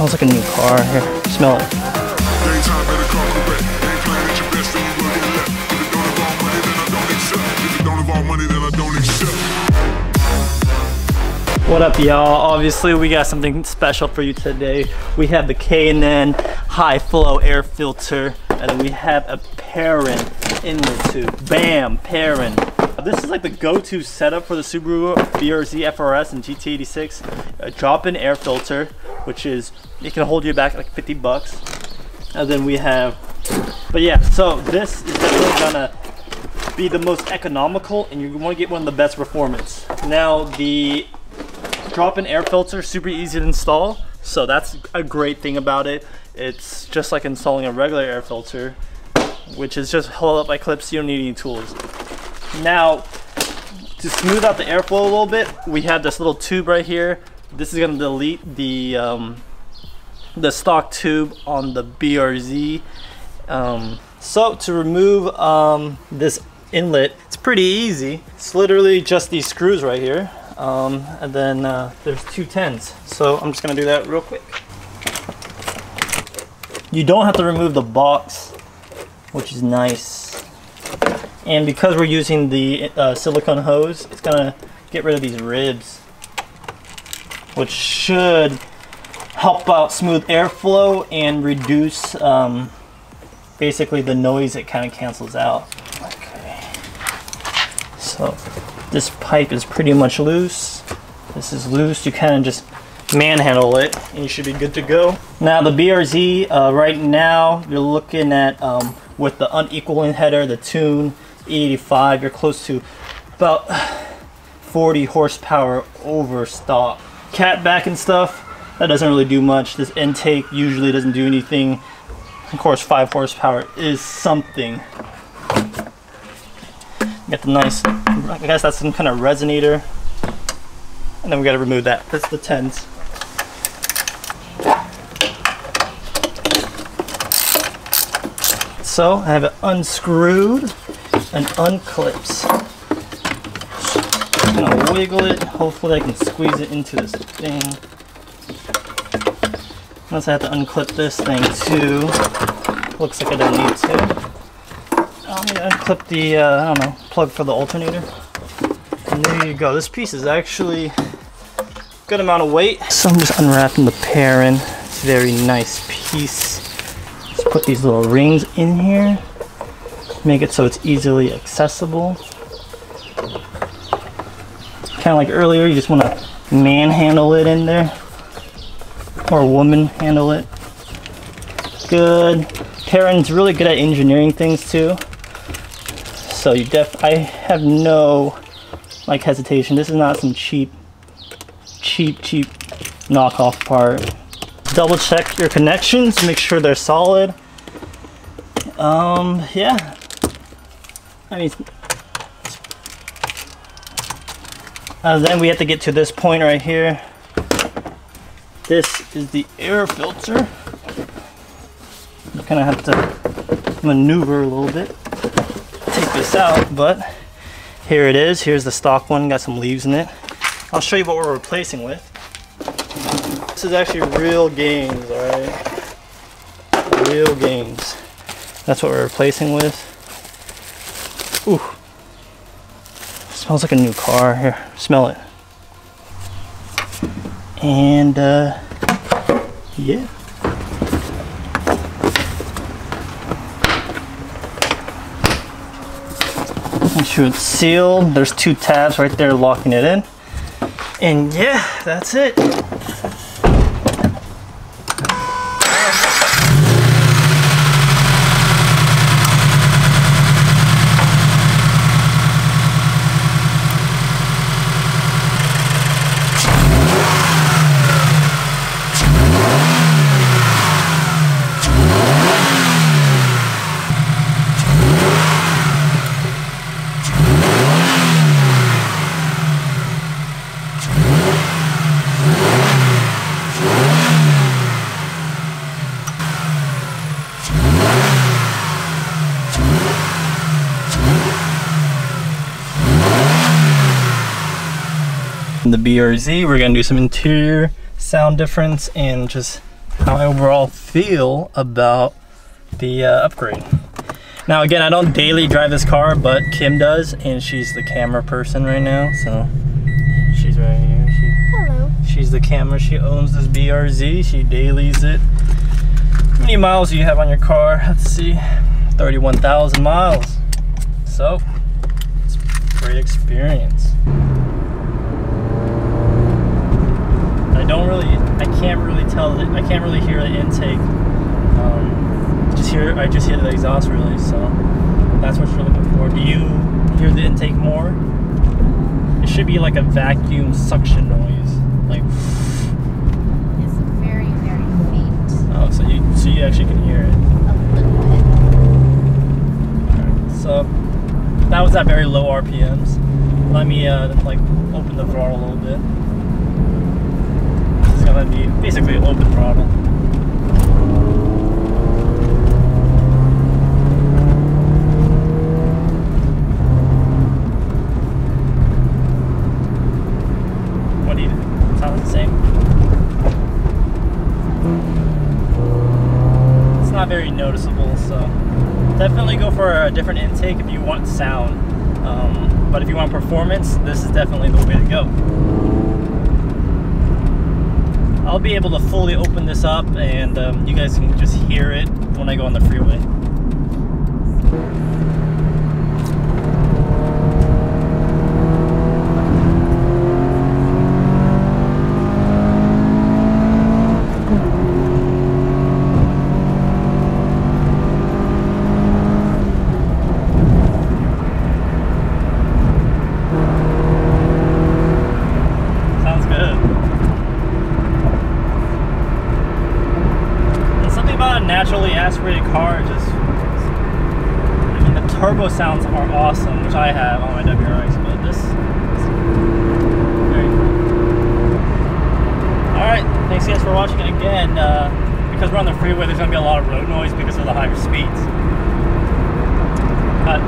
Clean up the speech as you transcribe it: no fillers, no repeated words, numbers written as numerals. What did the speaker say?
Smells like a new car. Here, smell it. What up, y'all? Obviously we got something special for you today. We have the K&N high flow air filter, and then we have a Perrin inlet tube. Bam, Perrin. This is like the go-to setup for the Subaru BRZ FRS and GT86. A drop-in air filter, which is, it can hold you back like 50 bucks. And then we have, but yeah, so this is definitely gonna be the most economical, and you want to get one of the best performance. Now the drop-in air filter, super easy to install, so that's a great thing about it. It's just like installing a regular air filter, which is just held up by clips. You don't need any tools. Now, to smooth out the airflow a little bit, we have this little tube right here. This is gonna delete the stock tube on the BRZ. So to remove this inlet, it's pretty easy. It's literally just these screws right here. And then there's 2 10s. So I'm just gonna do that real quick. You don't have to remove the box, which is nice. And because we're using the silicone hose, it's gonna get rid of these ribs, which should help out smooth airflow and reduce basically the noise it kind of cancels out. Okay. So this pipe is pretty much loose. This is loose. You kind of just manhandle it and you should be good to go. Now the BRZ, right now you're looking at with the unequal header, the tune 85, you're close to about 40 horsepower over stock. Cat back and stuff, that doesn't really do much. This intake usually doesn't do anything. Of course, 5 horsepower is something. Got the nice, I guess that's some kind of resonator. And then we got to remove that. That's the 10s. So I have it unscrewed and unclips. I'm gonna wiggle it. Hopefully I can squeeze it into this thing. Unless I have to unclip this thing too. Looks like I don't need to. I'm gonna unclip the, I don't know, plug for the alternator. And there you go. This piece is actually a good amount of weight. So I'm just unwrapping the Perrin. It's a very nice piece. Just put these little rings in here. Make it so it's easily accessible. Kind of like earlier, you just want to manhandle it in there. Or woman handle it. Good. Perrin's really good at engineering things too. So I have no like hesitation. This is not some cheap knockoff part. Double check your connections, make sure they're solid. Yeah. I mean, then we have to get to this point right here. This is the air filter. You kind of have to maneuver a little bit. Take this out, but here it is. Here's the stock one, got some leaves in it. I'll show you what we're replacing with. This is actually real games, alright? Real games. That's what we're replacing with. Ooh. Smells like a new car. Here, smell it. And yeah. Make sure it's sealed. There's 2 tabs right there locking it in. And yeah, that's it. In the BRZ, we're gonna do some interior sound difference and just how I overall feel about the upgrade. Now again, I don't daily drive this car, but Kim does, and she's the camera person right now, so she's right here. Hello. She's the camera. She owns this BRZ. She dailies it. How many miles do you have on your car? Let's see, 31,000 miles. So it's a great experience. I can't really tell it. I can't really hear the intake. I just hear the exhaust really. So that's what you're looking for. Do you hear the intake more? It should be like a vacuum suction noise, like. It's very, very faint. Oh, so you actually can hear it. A little bit. Alright, so that was at very low RPMs. Let me like open the throttle a little bit. It's gonna be basically open throttle. What do you sounds the same? It's not very noticeable, so definitely go for a different intake if you want sound. But if you want performance, this is definitely the way to go. I'll be able to fully open this up, and you guys can just hear it when I go on the freeway. Naturally aspirated car, just, I mean, the turbo sounds are awesome, which I have on my WRX, but this is very cool. Alright, thanks guys for watching it again. Because we're on the freeway, there's going to be a lot of road noise because of the higher speeds. Cut.